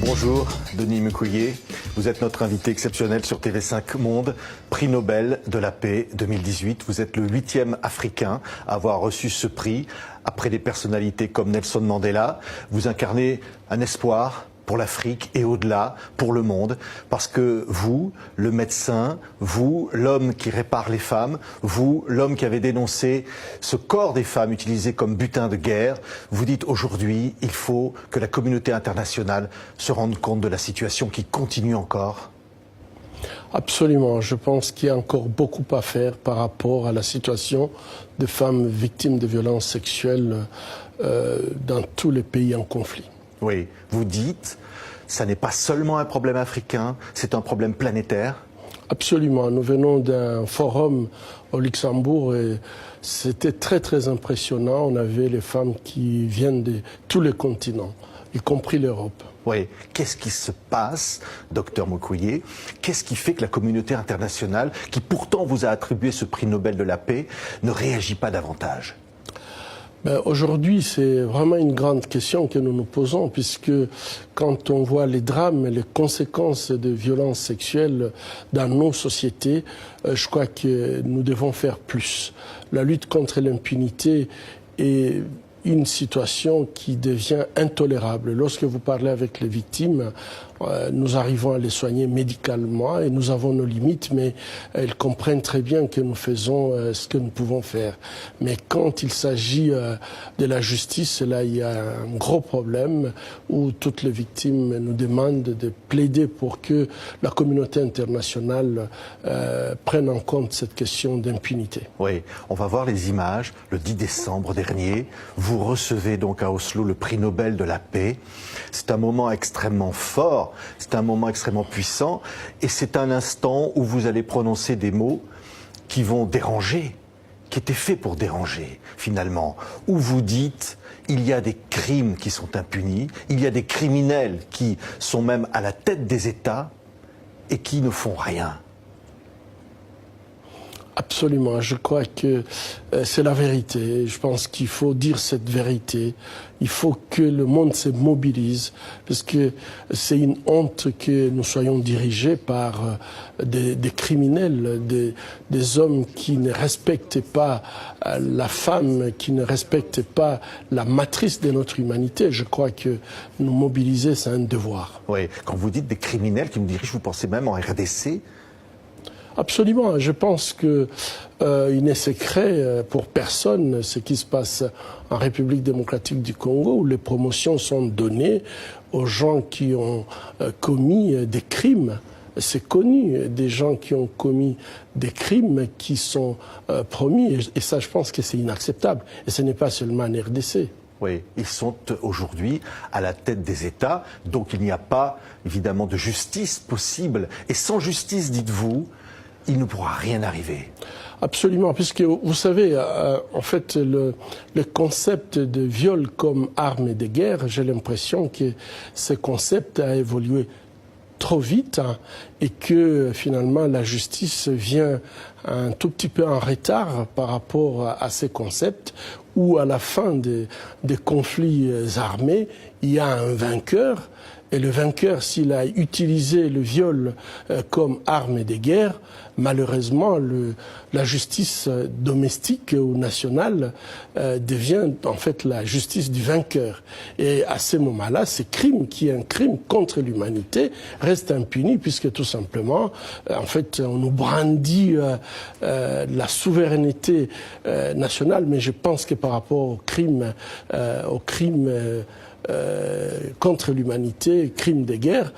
Bonjour, Denis Mukwege. Vous êtes notre invité exceptionnel sur TV5 Monde, prix Nobel de la paix 2018. Vous êtes le 8e Africain à avoir reçu ce prix, après des personnalités comme Nelson Mandela. Vous incarnez un espoir pour l'Afrique et au-delà, pour le monde, parce que vous, le médecin, vous, l'homme qui répare les femmes, vous, l'homme qui avait dénoncé ce corps des femmes utilisé comme butin de guerre, vous dites aujourd'hui, il faut que la communauté internationale se rende compte de la situation qui continue encore. Absolument, je pense qu'il y a encore beaucoup à faire par rapport à la situation des femmes victimes de violences sexuelles dans tous les pays en conflit. Oui, vous dites, ça n'est pas seulement un problème africain, c'est un problème planétaire. Absolument, nous venons d'un forum au Luxembourg et c'était très impressionnant. On avait les femmes qui viennent de tous les continents, y compris l'Europe. Oui, qu'est-ce qui se passe, docteur Mukwege? Qu'est-ce qui fait que la communauté internationale, qui pourtant vous a attribué ce prix Nobel de la paix, ne réagit pas davantage? Aujourd'hui, c'est vraiment une grande question que nous nous posons, puisque quand on voit les drames et les conséquences de violences sexuelles dans nos sociétés, je crois que nous devons faire plus. La lutte contre l'impunité est une situation qui devient intolérable. Lorsque vous parlez avec les victimes, nous arrivons à les soigner médicalement et nous avons nos limites, mais elles comprennent très bien que nous faisons ce que nous pouvons faire. Mais quand il s'agit de la justice, là, il y a un gros problème où toutes les victimes nous demandent de plaider pour que la communauté internationale prenne en compte cette question d'impunité. Oui, on va voir les images. Le 10 décembre dernier, vous recevez donc à Oslo le prix Nobel de la paix. C'est un moment extrêmement fort, c'est un moment extrêmement puissant et c'est un instant où vous allez prononcer des mots qui vont déranger, qui étaient faits pour déranger finalement, où vous dites il y a des crimes qui sont impunis, il y a des criminels qui sont même à la tête des États et qui ne font rien. Absolument, je crois que c'est la vérité. Je pense qu'il faut dire cette vérité. Il faut que le monde se mobilise, parce que c'est une honte que nous soyons dirigés par des criminels, des hommes qui ne respectent pas la femme, qui ne respectent pas la matrice de notre humanité. Je crois que nous mobiliser, c'est un devoir. Oui, quand vous dites des criminels qui nous dirigent, vous pensez même en RDC ? Absolument. Je pense que il n'est secret pour personne ce qui se passe en République démocratique du Congo, où les promotions sont données aux gens qui ont commis des crimes. C'est connu, des gens qui ont commis des crimes qui sont promis. Et ça, je pense que c'est inacceptable. Et ce n'est pas seulement en RDC. Oui, ils sont aujourd'hui à la tête des États, donc il n'y a pas évidemment de justice possible. Et sans justice, dites-vous, il ne pourra rien arriver. Absolument, puisque vous savez, en fait, le concept de viol comme arme de guerre, j'ai l'impression que ce concept a évolué trop vite et que finalement la justice vient un tout petit peu en retard par rapport à ces concepts où à la fin des conflits armés, il y a un vainqueur. Et le vainqueur, s'il a utilisé le viol comme arme de guerre, malheureusement, la justice domestique ou nationale devient en fait la justice du vainqueur. Et à ce moment-là, ce crime, qui est un crime contre l'humanité, reste impuni puisque tout simplement, en fait, on nous brandit la souveraineté nationale, mais je pense que par rapport au crime contre l'humanité, crimes de guerre,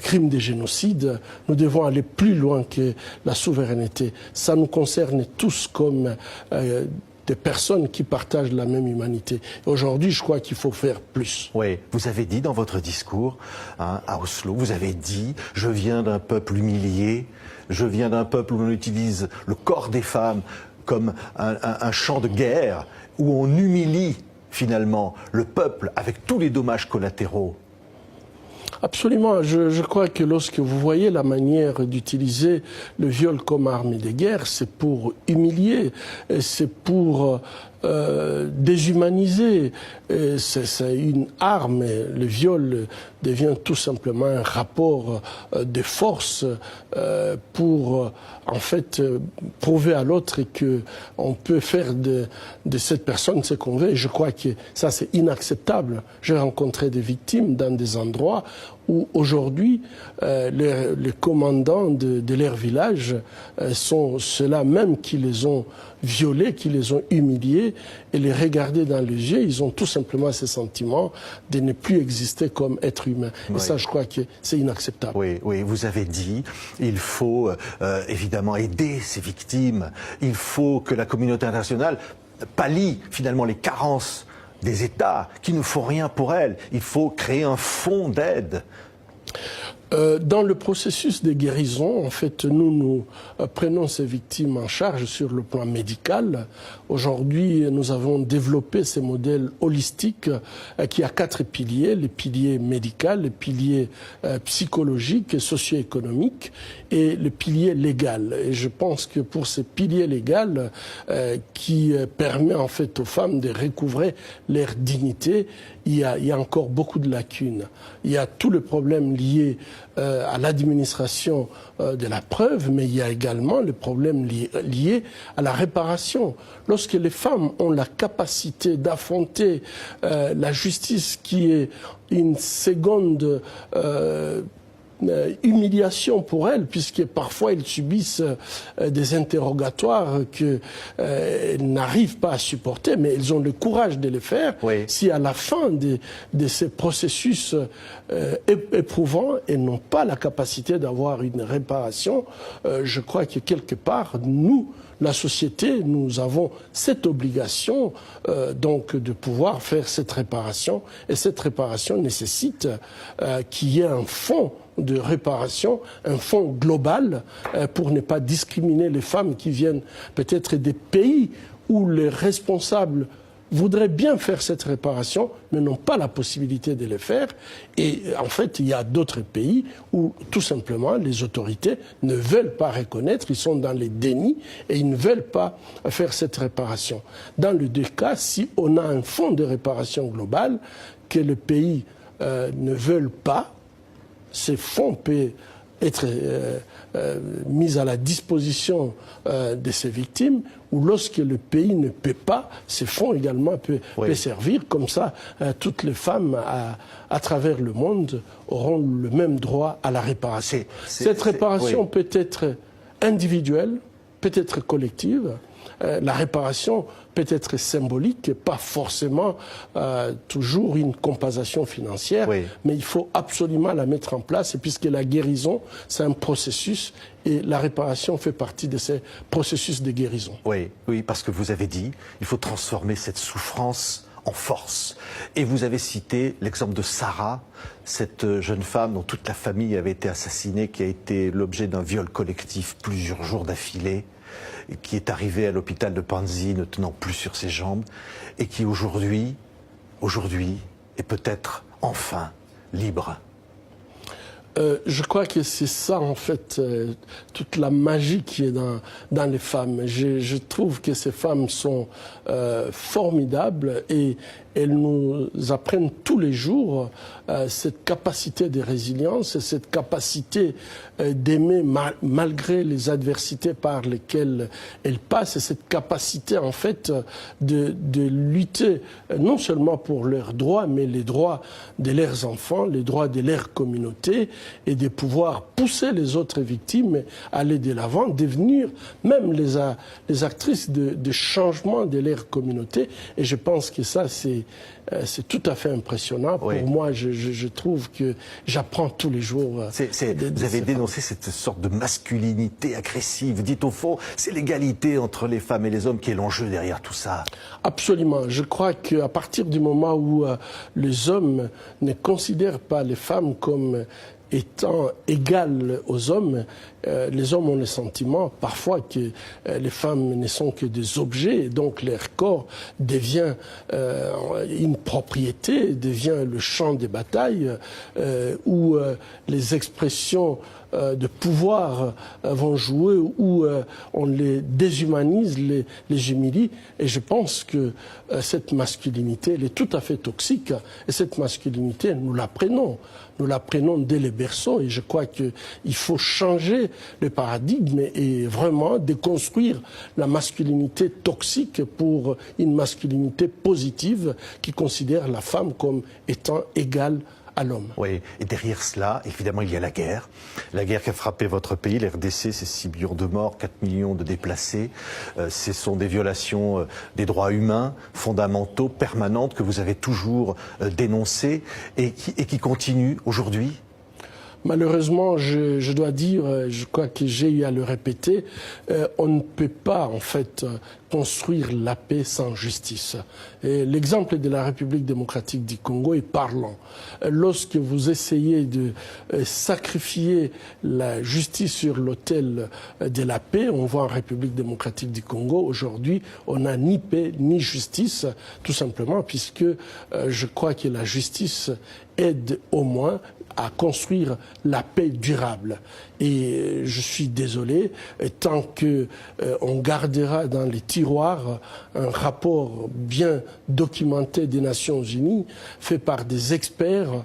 crimes de génocide, nous devons aller plus loin que la souveraineté. Ça nous concerne tous comme des personnes qui partagent la même humanité. Aujourd'hui, je crois qu'il faut faire plus. Oui, vous avez dit dans votre discours à Oslo, vous avez dit « Je viens d'un peuple humilié, je viens d'un peuple où on utilise le corps des femmes comme un champ de guerre, où on humilie finalement le peuple avec tous les dommages collatéraux ». Absolument. Je crois que lorsque vous voyez la manière d'utiliser le viol comme arme de guerre, c'est pour humilier, c'est pour déshumanisé. C'est une arme. Le viol devient tout simplement un rapport de force pour en fait prouver à l'autre que on peut faire de cette personne ce qu'on veut. Et je crois que ça c'est inacceptable. J'ai rencontré des victimes dans des endroits où aujourd'hui les commandants de leur village sont ceux-là même qui les ont violés, qui les ont humiliés, et les regarder dans les yeux, ils ont tout simplement ce sentiment de ne plus exister comme être humain. Oui. Et ça, je crois que c'est inacceptable. Oui, oui, vous avez dit, il faut évidemment aider ces victimes, il faut que la communauté internationale pallie finalement les carences des États qui ne font rien pour elles. Il faut créer un fonds d'aide. Dans le processus de guérison, en fait, nous prenons ces victimes en charge sur le plan médical. Aujourd'hui, nous avons développé ce modèle holistique qui a 4 piliers: le pilier médical, le pilier psychologique et socio-économique et le pilier légal. Et je pense que pour ce pilier légal qui permet en fait aux femmes de recouvrer leur dignité, il y a encore beaucoup de lacunes. Il y a tous les problèmes liés à l'administration de la preuve, mais il y a également les problèmes liés à la réparation. Lorsque les femmes ont la capacité d'affronter la justice qui est une seconde humiliation pour elles, puisque parfois elles subissent des interrogatoires qu'elles n'arrivent pas à supporter, mais elles ont le courage de les faire. Oui. Si à la fin de ces processus éprouvants, elles n'ont pas la capacité d'avoir une réparation, je crois que quelque part, nous, la société, nous avons cette obligation donc de pouvoir faire cette réparation, et cette réparation nécessite qu'il y ait un fonds de réparation, un fonds global pour ne pas discriminer les femmes qui viennent peut-être des pays où les responsables voudraient bien faire cette réparation, mais n'ont pas la possibilité de le faire. Et en fait, il y a d'autres pays où, tout simplement, les autorités ne veulent pas reconnaître, ils sont dans les dénis et ils ne veulent pas faire cette réparation. Dans les 2 cas, si on a un fonds de réparation global que le pays ne veulent pas, ces fonds peuvent être mis à la disposition de ces victimes, ou lorsque le pays ne paie pas, ces fonds également peuvent servir. Comme ça, toutes les femmes à travers le monde auront le même droit à la réparation. Cette réparation peut être individuelle, peut être collective. La réparation peut être symbolique, pas forcément toujours une compensation financière, mais il faut absolument la mettre en place, puisque la guérison, c'est un processus, et la réparation fait partie de ces processus de guérison. Oui, oui, parce que vous avez dit, il faut transformer cette souffrance en force. Et vous avez cité l'exemple de Sarah, cette jeune femme dont toute la famille avait été assassinée, qui a été l'objet d'un viol collectif plusieurs jours d'affilée, qui est arrivée à l'hôpital de Panzi ne tenant plus sur ses jambes, et qui aujourd'hui est peut-être enfin libre. Je crois que c'est ça, en fait, toute la magie qui est dans les femmes. Je trouve que ces femmes sont formidables, et elles nous apprennent tous les jours cette capacité de résilience, cette capacité d'aimer malgré les adversités par lesquelles elles passent, et cette capacité, en fait, de lutter non seulement pour leurs droits, mais les droits de leurs enfants, les droits de leur communauté, et de pouvoir pousser les autres victimes à aller de l'avant, devenir même les actrices de changement de leur communauté. Et je pense que ça, c'est tout à fait impressionnant. Pour moi, je trouve que j'apprends tous les jours. Vous avez dénoncé cette sorte de masculinité agressive. Dites au fond, c'est l'égalité entre les femmes et les hommes qui est l'enjeu derrière tout ça. Absolument. Je crois qu'à partir du moment où les hommes ne considèrent pas les femmes comme étant égales aux hommes, les hommes ont le sentiment parfois que les femmes ne sont que des objets, et donc leur corps devient une propriété, devient le champ des batailles, où les expressions de pouvoir vont jouer, où on les déshumanise, les humilie. Et je pense que cette masculinité, elle est tout à fait toxique. Et cette masculinité, nous l'apprenons. Nous l'apprenons dès les berceaux. Et je crois qu'il faut changer le paradigme et vraiment déconstruire la masculinité toxique pour une masculinité positive qui considère la femme comme étant égale à l'homme. Oui, et derrière cela, évidemment, il y a la guerre qui a frappé votre pays. L'RDC, c'est 6 millions de morts, 4 millions de déplacés. Ce sont des violations des droits humains fondamentaux, permanentes, que vous avez toujours dénoncées et qui continuent aujourd'hui. Malheureusement, je dois dire, je crois que j'ai eu à le répéter, on ne peut pas en fait construire la paix sans justice. L'exemple de la République démocratique du Congo est parlant. Lorsque vous essayez de sacrifier la justice sur l'autel de la paix, on voit en République démocratique du Congo, aujourd'hui, on n'a ni paix ni justice, tout simplement puisque je crois que la justice aide au moins à construire la paix durable. Et je suis désolé, tant qu'on gardera dans les tiroirs un rapport bien documenté des Nations Unies, fait par des experts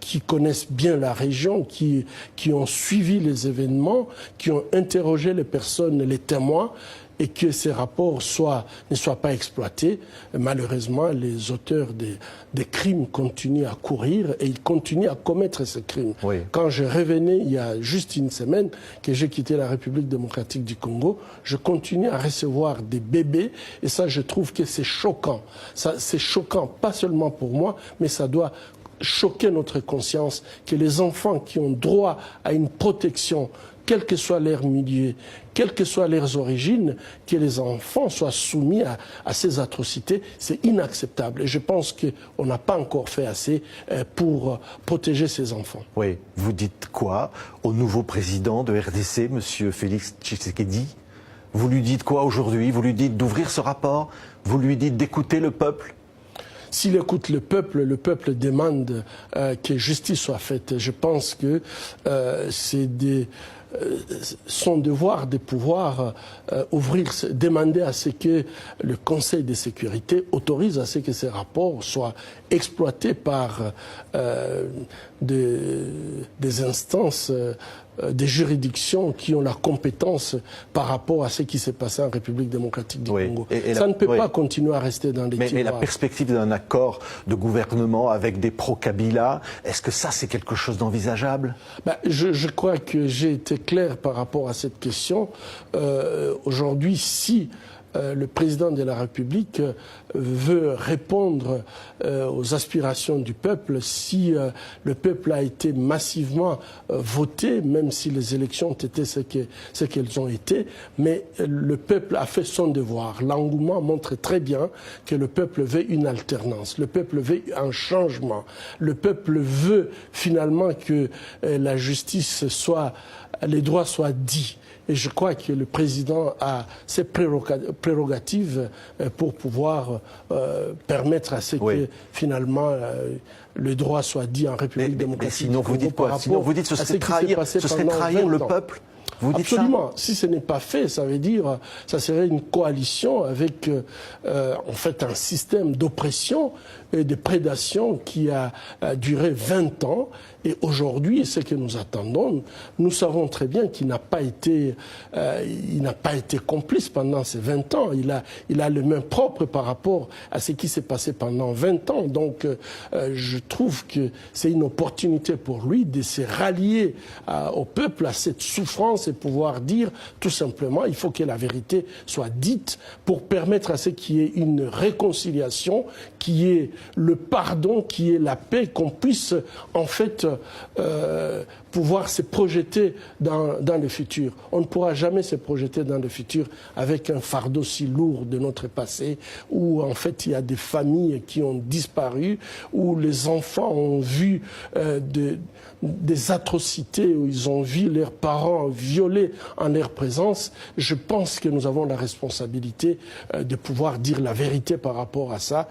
qui connaissent bien la région, qui ont suivi les événements, qui ont interrogé les personnes, les témoins, et que ces rapports ne soient pas exploités. Malheureusement, les auteurs des crimes continuent à courir et ils continuent à commettre ces crimes. Oui. Quand je revenais, il y a juste une semaine que j'ai quitté la République démocratique du Congo, je continue à recevoir des bébés et ça, je trouve que c'est choquant. C'est choquant, pas seulement pour moi, mais ça doit choquer notre conscience que les enfants qui ont droit à une protection, quel que soit leur milieu, quelles que soient leurs origines, que les enfants soient soumis à ces atrocités, c'est inacceptable. Et je pense qu'on n'a pas encore fait assez pour protéger ces enfants. Oui, vous dites quoi au nouveau président de RDC, M. Félix Tshisekedi? Vous lui dites quoi aujourd'hui? Vous lui dites d'ouvrir ce rapport? Vous lui dites d'écouter le peuple? S'il écoute le peuple demande que justice soit faite. Je pense que c'est son devoir de pouvoir demander à ce que le Conseil de sécurité autorise à ce que ces rapports soient exploités par des instances, des juridictions qui ont la compétence par rapport à ce qui s'est passé en République démocratique du Congo. Ça ne peut pas continuer à rester dans les tiroirs. Mais la perspective d'un accord de gouvernement avec des pro-Kabila, est-ce que ça c'est quelque chose d'envisageable? Je crois que j'ai été clair par rapport à cette question. Aujourd'hui, si le président de la République veut répondre aux aspirations du peuple, si le peuple a été massivement voté, même si les élections ont été ce qu'elles ont été, mais le peuple a fait son devoir. L'engouement montre très bien que le peuple veut une alternance, le peuple veut un changement, le peuple veut finalement que la justice les droits soient dits. Et je crois que le président a ses prérogatives pour pouvoir permettre à ce que finalement le droit soit dit en République démocratique. Sinon, vous dites quoi? Sinon, vous dites que ce serait trahir le peuple? Vous dites absolument. Si ce n'est pas fait, ça veut dire ça serait une coalition avec en fait un système d'oppression et de prédation qui a duré 20 ans. Et aujourd'hui, ce que nous attendons, nous savons très bien qu'il n'a pas été complice pendant ces 20 ans. Il a le main propre par rapport à ce qui s'est passé pendant 20 ans. Donc, je trouve que c'est une opportunité pour lui de se rallier au peuple, à cette souffrance et pouvoir dire tout simplement, il faut que la vérité soit dite pour permettre à ce qu'il y ait une réconciliation qui est le pardon, qui est la paix, qu'on puisse en fait pouvoir se projeter dans le futur. On ne pourra jamais se projeter dans le futur avec un fardeau si lourd de notre passé, où en fait il y a des familles qui ont disparu, où les enfants ont vu des atrocités, où ils ont vu leurs parents violés en leur présence. Je pense que nous avons la responsabilité de pouvoir dire la vérité par rapport à ça,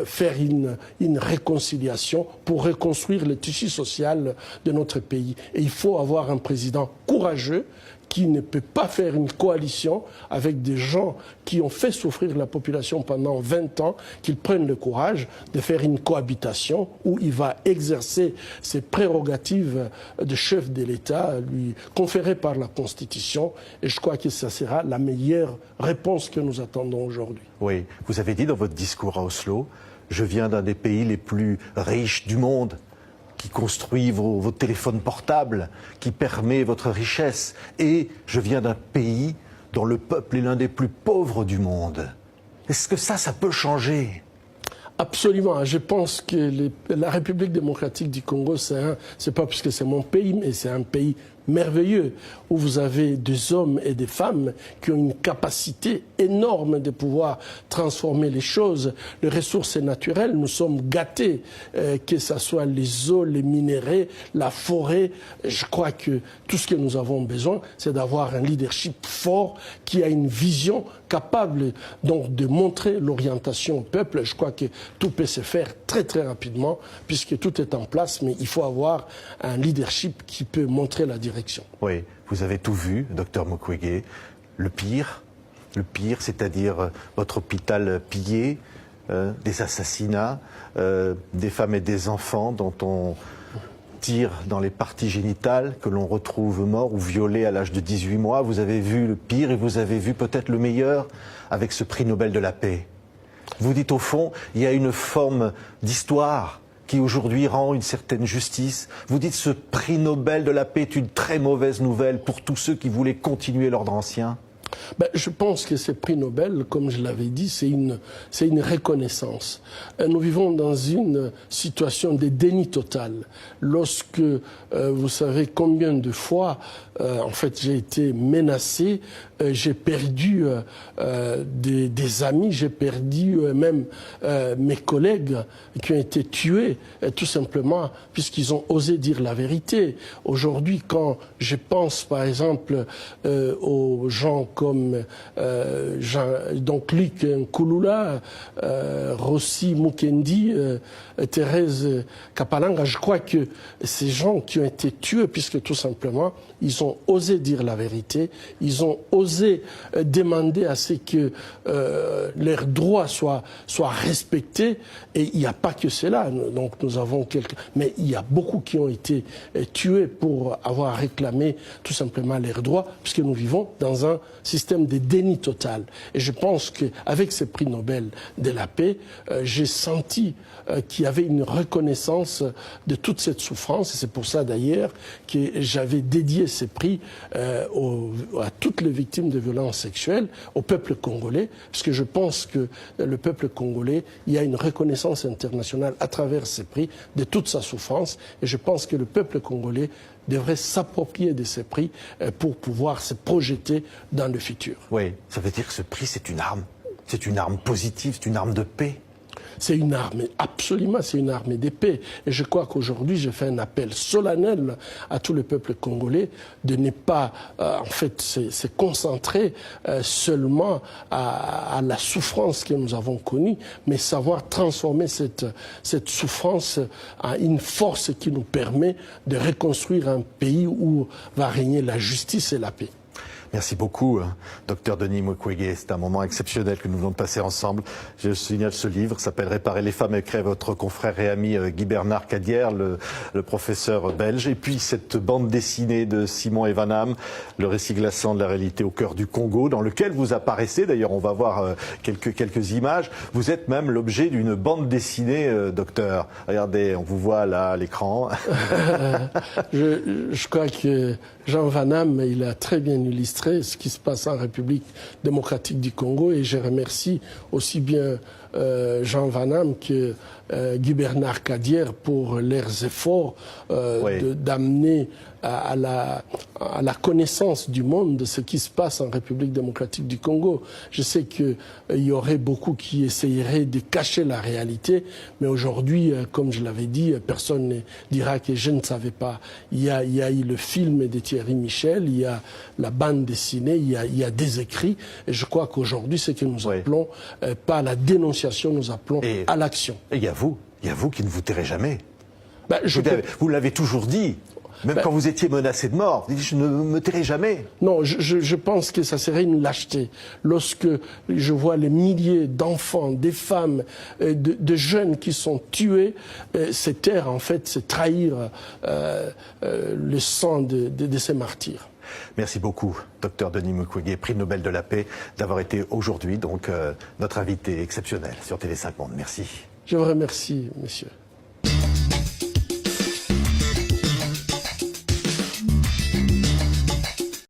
faire une réconciliation pour reconstruire le tissu social de notre pays. Et il faut avoir un président courageux qui ne peut pas faire une coalition avec des gens qui ont fait souffrir la population pendant 20 ans, qu'ils prennent le courage de faire une cohabitation où il va exercer ses prérogatives de chef de l'État, lui conférées par la Constitution. Et je crois que ça sera la meilleure réponse que nous attendons aujourd'hui. Oui, vous avez dit dans votre discours à Oslo, je viens d'un des pays les plus riches du monde, qui construit vos téléphones portables, qui permet votre richesse. Et je viens d'un pays dont le peuple est l'un des plus pauvres du monde. Est-ce que ça peut changer ? Absolument. Je pense que la République démocratique du Congo, c'est pas parce que c'est mon pays, mais c'est un pays merveilleux, où vous avez des hommes et des femmes qui ont une capacité énorme de pouvoir transformer les choses. Les ressources naturelles, nous sommes gâtés, que ce soit les eaux, les minéraux, la forêt. Je crois que tout ce que nous avons besoin, c'est d'avoir un leadership fort qui a une vision capable donc de montrer l'orientation au peuple. Je crois que tout peut se faire très très rapidement puisque tout est en place, mais il faut avoir un leadership qui peut montrer la direction. Oui, vous avez tout vu, docteur Mukwege. Le pire, c'est-à-dire votre hôpital pillé, des assassinats, des femmes et des enfants dont on tire dans les parties génitales, que l'on retrouve morts ou violés à l'âge de 18 mois. Vous avez vu le pire et vous avez vu peut-être le meilleur avec ce prix Nobel de la paix. Vous dites au fond, il y a une forme d'histoire qui aujourd'hui rend une certaine justice. Vous dites ce prix Nobel de la paix est une très mauvaise nouvelle pour tous ceux qui voulaient continuer l'ordre ancien. Je pense que ce prix Nobel, comme je l'avais dit, c'est une reconnaissance. Nous vivons dans une situation de déni total. Lorsque vous savez combien de fois, en fait, j'ai été menacé, j'ai perdu des amis, j'ai perdu même mes collègues qui ont été tués, tout simplement puisqu'ils ont osé dire la vérité. Aujourd'hui, quand je pense, par exemple, aux gens comme donc Luc Nkulula, Rossi Mukendi, Thérèse Kapalanga, je crois que ces gens qui ont été tués, puisque tout simplement, ils ont osé dire la vérité, ils ont osé demander à ce que leurs droits soient respectés, et il n'y a pas que cela. Donc nous avons mais il y a beaucoup qui ont été tués pour avoir réclamé tout simplement leurs droits, puisque nous vivons dans un système de déni total. Et je pense qu'avec ce prix Nobel de la paix, j'ai senti qu'il y avait une reconnaissance de toute cette souffrance. Et c'est pour ça d'ailleurs que j'avais dédié ces prix à toutes les victimes de violences sexuelles, au peuple congolais, parce que je pense que le peuple congolais, il y a une reconnaissance internationale à travers ces prix de toute sa souffrance. Et je pense que le peuple congolais devrait s'approprier de ces prix pour pouvoir se projeter dans le futur. Oui, ça veut dire que ce prix, c'est une arme. C'est une arme positive, c'est une arme de paix. C'est une arme, absolument, c'est une arme d'épée. Et je crois qu'aujourd'hui, je fais un appel solennel à tout le peuple congolais de ne pas, en fait, se concentrer seulement à la souffrance que nous avons connue, mais savoir transformer cette souffrance en une force qui nous permet de reconstruire un pays où va régner la justice et la paix. Merci beaucoup, docteur Denis Mukwege. C'est un moment exceptionnel que nous venons de passer ensemble. Je signale ce livre, s'appelle « Réparer les femmes », écrit votre confrère et ami Guy Bernard Cadière, le professeur belge. Et puis cette bande dessinée de Simon Evanam, le récit glaçant de la réalité au cœur du Congo, dans lequel vous apparaissez. D'ailleurs, on va voir quelques images. Vous êtes même l'objet d'une bande dessinée, docteur. Regardez, on vous voit là à l'écran. Je crois que Jean Vanam, il a très bien illustré ce qui se passe en République démocratique du Congo, et je remercie aussi bien Jean Van Am que Guy Bernard Cadière pour leurs efforts d'amener à la connaissance du monde de ce qui se passe en République démocratique du Congo. Je sais qu'il y aurait beaucoup qui essayeraient de cacher la réalité, mais aujourd'hui, comme je l'avais dit, personne ne dira que je ne savais pas. Il y a eu le film de Thierry Michel, il y a la bande dessinée, il y a des écrits, et je crois qu'aujourd'hui, c'est que nous appelons pas à la dénonciation, nous appelons à l'action. Et il y a vous qui ne vous tairez jamais. Ben, vous l'avez toujours dit. Même quand vous étiez menacé de mort, vous dites, je ne me tairai jamais. Non, je pense que ça serait une lâcheté. Lorsque je vois les milliers d'enfants, des femmes, de jeunes qui sont tués, c'est taire, en fait, c'est trahir le sang de ces martyrs. Merci beaucoup, Dr Denis Mukwege, prix Nobel de la paix, d'avoir été aujourd'hui donc notre invité exceptionnel sur TV5 Monde. Merci. Je vous remercie, monsieur.